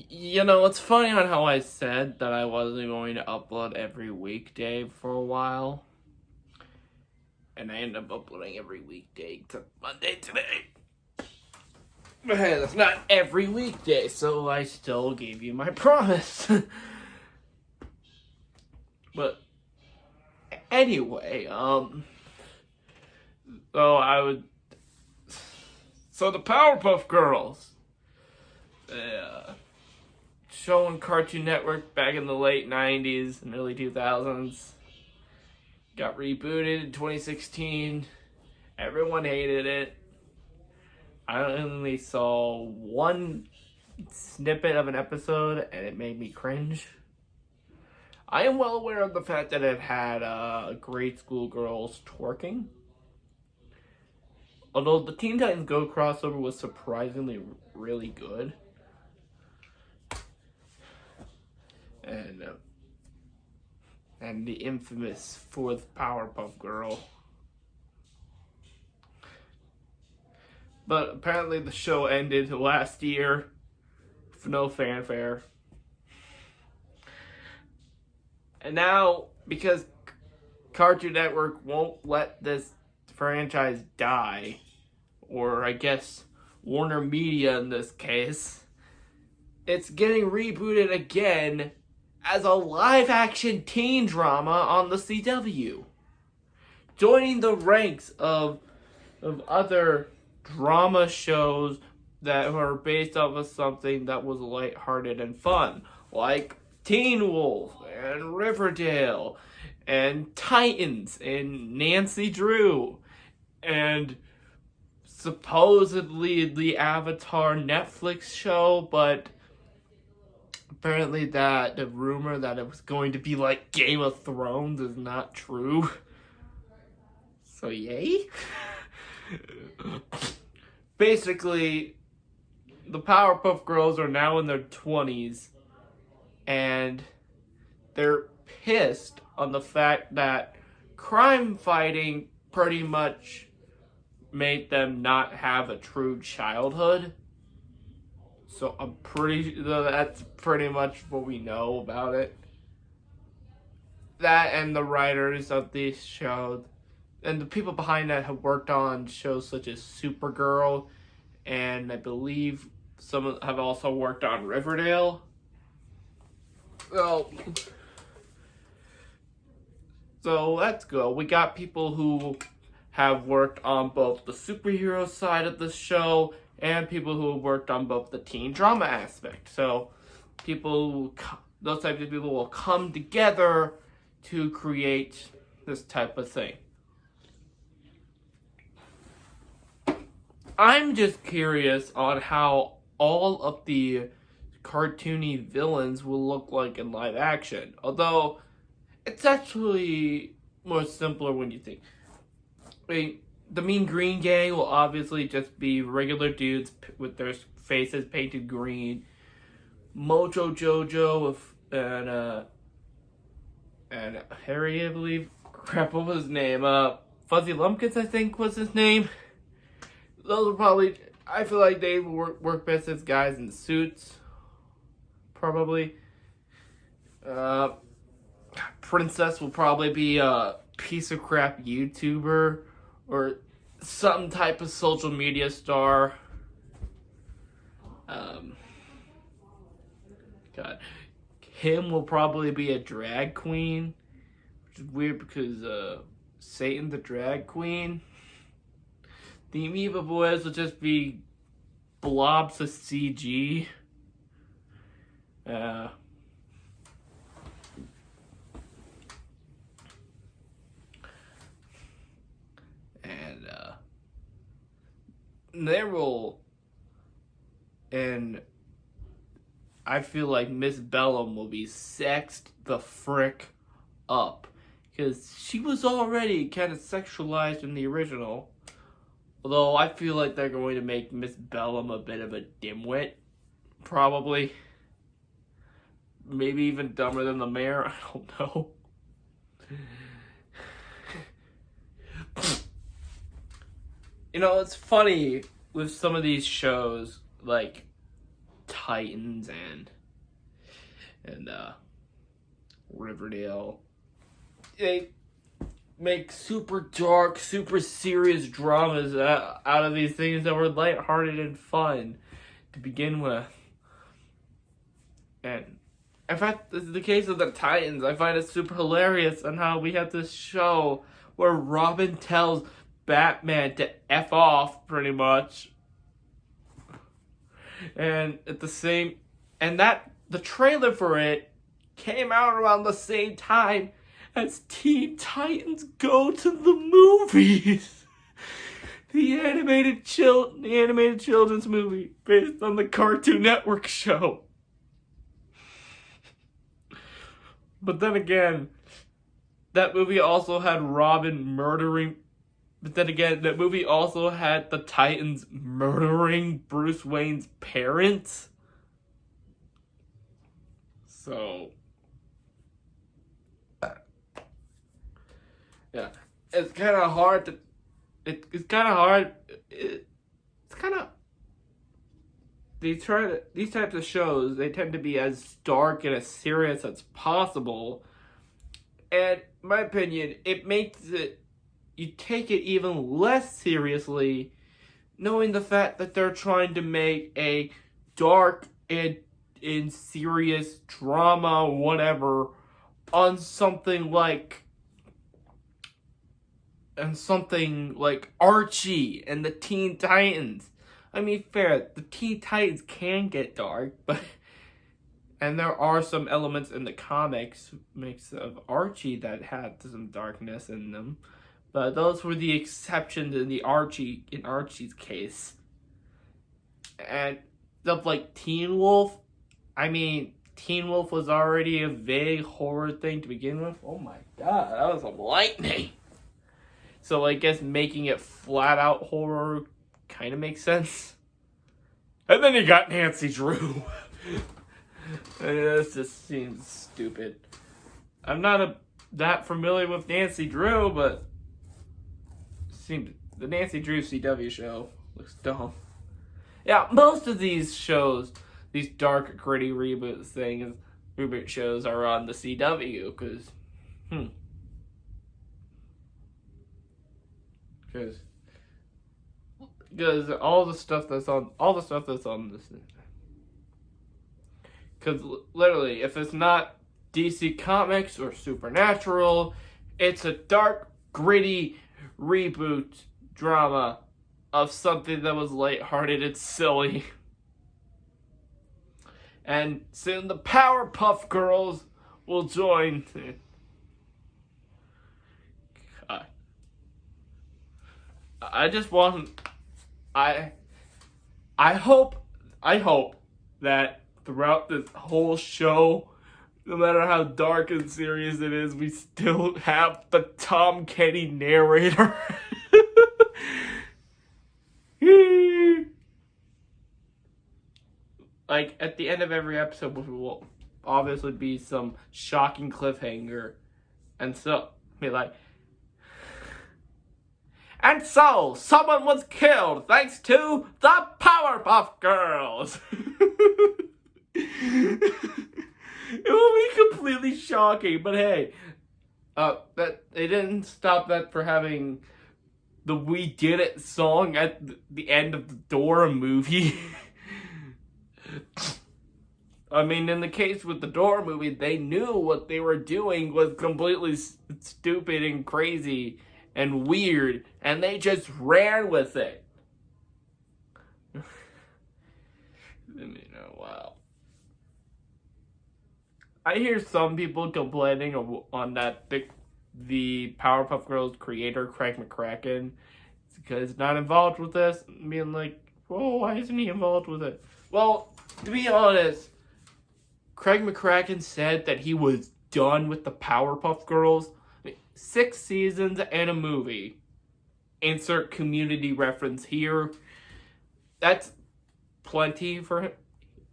It's funny on how I said that I wasn't going to upload every weekday for a while. And I end up uploading every weekday except Monday today. But hey, that's not every weekday, so I still gave you my promise. But anyway, so the Powerpuff Girls, show on Cartoon Network back in the late 90s and early 2000s, got rebooted in 2016. Everyone hated it. I only saw one snippet of an episode and it made me cringe. I am well aware of the fact that it had grade school girls twerking. Although the Teen Titans Go crossover was surprisingly really good. And the infamous fourth Powerpuff Girl. But apparently the show ended last year with no fanfare. And now, because Cartoon Network won't let this franchise die, or I guess Warner Media in this case, it's getting rebooted again as a live-action teen drama on the CW. Joining the ranks of other drama shows that are based off of something that was lighthearted and fun, like Teen Wolf and Riverdale and Titans and Nancy Drew and supposedly the Avatar Netflix show, but apparently the rumor that it was going to be like Game of Thrones is not true. So yay? Basically, the Powerpuff Girls are now in their 20s, and they're pissed on the fact that crime fighting pretty much made them not have a true childhood. So that's pretty much what we know about it. That and the writers of these shows and the people behind that have worked on shows such as Supergirl, and I believe some have also worked on Riverdale. So let's go. We got people who have worked on both the superhero side of the show and people who have worked on both the teen drama aspect. So those types of people will come together to create this type of thing. I'm just curious on how all of the cartoony villains will look like in live action. Although, it's actually more simpler when you think. The Mean Green Gang will obviously just be regular dudes with their faces painted green. Mojo Jojo and Harry, I believe. Crap, what was his name? Fuzzy Lumpkins, I think, was his name. Those are probably, I feel like they work best as guys in suits. Probably. Princess will probably be a piece of crap YouTuber or some type of social media star. Kim will probably be a drag queen, which is weird because Satan the drag queen. The Amoeba Boys will just be blobs of CG. And I feel like Miss Bellum will be sexed the frick up, because she was already kind of sexualized in the original. Although I feel like they're going to make Miss Bellum a bit of a dimwit, probably. Maybe even dumber than the mayor, I don't know. It's funny with some of these shows, like Titans and Riverdale. They make super dark, super serious dramas out of these things that were lighthearted and fun to begin with. And in fact, this is the case of the Titans. I find it super hilarious on how we have this show where Robin tells Batman to F off, pretty much. And the trailer for it came out around the same time as Teen Titans Go to the Movies. The animated children's movie based on the Cartoon Network show. But then again, that movie also had Robin murdering. But then again, that movie also had the Titans murdering Bruce Wayne's parents. So, yeah, it's kind of hard to. It's kind of hard. It's kind of. These types of shows, they tend to be as dark and as serious as possible. And in my opinion, it makes it, you take it even less seriously, knowing the fact that they're trying to make a dark and serious drama, whatever, on something like Archie and the Teen Titans. I mean, fair, the Teen Titans can get dark, but and there are some elements in the comics mix of Archie that had some darkness in them, but those were the exceptions in Archie's case. And stuff like Teen Wolf, I mean, Teen Wolf was already a vague horror thing to begin with. Oh my god, that was some lightning. So I guess making it flat out horror kind of makes sense. And then you got Nancy Drew. And this just seems stupid. I'm not that familiar with Nancy Drew, but the Nancy Drew CW show looks dumb. Yeah, most of these shows, these dark, gritty reboot shows are on the CW, because all the stuff that's on this. Because literally, if it's not DC Comics or Supernatural, it's a dark, gritty reboot drama of something that was lighthearted and silly. And soon the Powerpuff Girls will join. God. I just want. I hope that throughout this whole show, no matter how dark and serious it is, we still have the Tom Kenny narrator. Like, at the end of every episode, there will obviously be some shocking cliffhanger. And so, be like, and so, someone was killed thanks to the Powerpuff Girls. It will be completely shocking, but hey, that they didn't stop that for having the "We Did It" song at the end of the Dora movie. I mean, in the case with the Dora movie, they knew what they were doing was completely stupid and crazy and weird, and they just ran with it. Wow. I hear some people complaining on that the Powerpuff Girls creator, Craig McCracken, because he's not involved with this, being like, whoa, why isn't he involved with it? Well, to be honest, Craig McCracken said that he was done with the Powerpuff Girls. 6 seasons and a movie. Insert community reference here. That's plenty for him.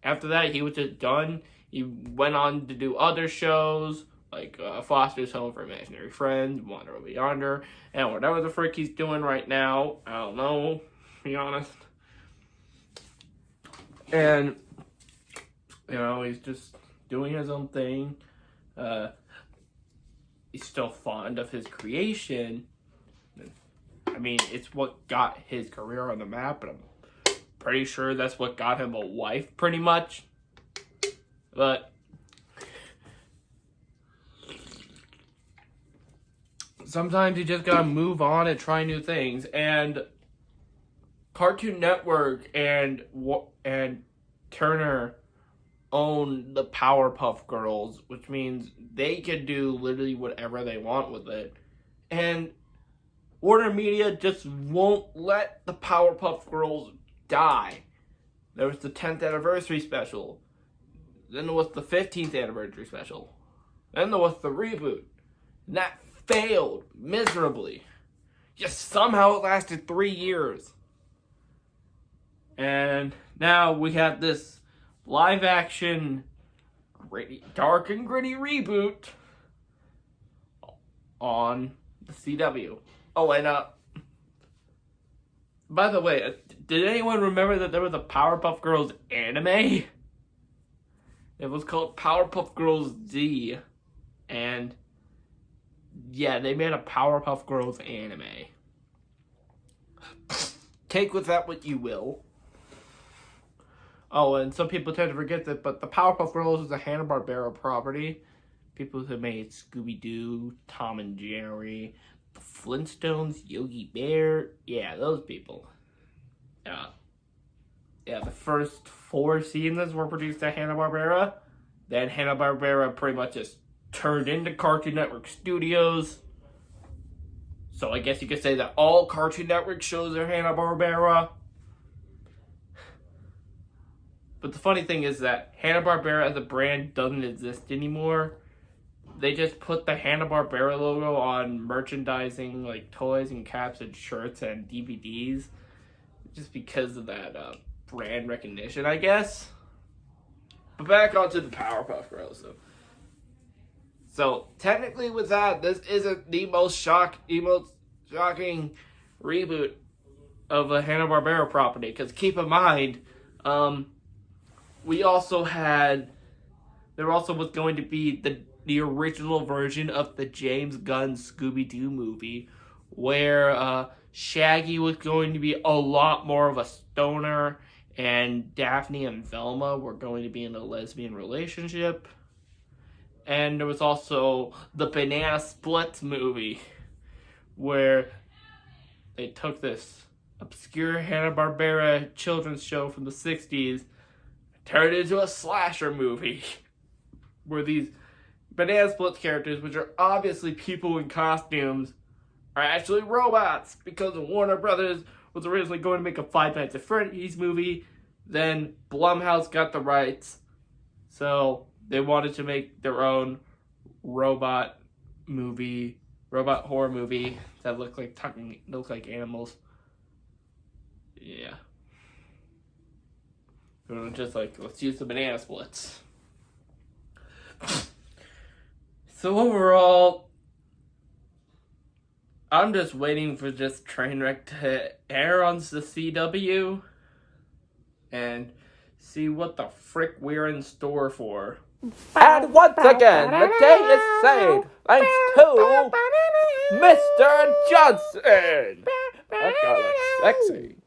After that, he was just done. He went on to do other shows, like Foster's Home for Imaginary Friends, Wander Over Yonder, and whatever the frick he's doing right now. I don't know, to be honest. And He's just doing his own thing. He's still fond of his creation. I mean, it's what got his career on the map, and I'm pretty sure that's what got him a wife, pretty much. But sometimes you just gotta move on and try new things. And Cartoon Network and Turner own the Powerpuff Girls, which means they can do literally whatever they want with it. And Warner Media just won't let the Powerpuff Girls die. There was the 10th anniversary special. Then there was the 15th anniversary special. Then there was the reboot. And that failed miserably. Just somehow it lasted 3 years. And now we have this live action, dark and gritty reboot on the CW. Oh, and by the way, did anyone remember that there was a Powerpuff Girls anime? It was called Powerpuff Girls Z. And yeah, they made a Powerpuff Girls anime. Take with that what you will. Oh, and some people tend to forget that, but the Powerpuff Girls is a Hanna-Barbera property. People who made Scooby-Doo, Tom and Jerry, the Flintstones, Yogi Bear. Yeah, those people. Yeah, the first 4 seasons were produced at Hanna-Barbera. Then Hanna-Barbera pretty much just turned into Cartoon Network Studios. So I guess you could say that all Cartoon Network shows are Hanna-Barbera. But the funny thing is that Hanna-Barbera as a brand doesn't exist anymore. They just put the Hanna-Barbera logo on merchandising, like toys and caps and shirts and DVDs. Just because of that brand recognition, I guess. But back onto the Powerpuff Girls, though. So, technically with that, this isn't the most shocking reboot of a Hanna-Barbera property. Because keep in mind, there also was going to be the original version of the James Gunn Scooby-Doo movie, where Shaggy was going to be a lot more of a stoner, and Daphne and Velma were going to be in a lesbian relationship. And there was also the Banana Splits movie, where they took this obscure Hanna-Barbera children's show from the 60s, turned it into a slasher movie, where these Banana Splits characters, which are obviously people in costumes, are actually robots, because Warner Brothers was originally going to make a Five Nights at Freddy's movie. Then Blumhouse got the rights, so they wanted to make their own robot horror movie that looked like animals. Yeah. Just like, let's use the Banana Splits. So overall, I'm just waiting for this train wreck to air on the CW and see what the frick we're in store for. And once again, the day is saved thanks to Mr. Johnson. That guy looks sexy.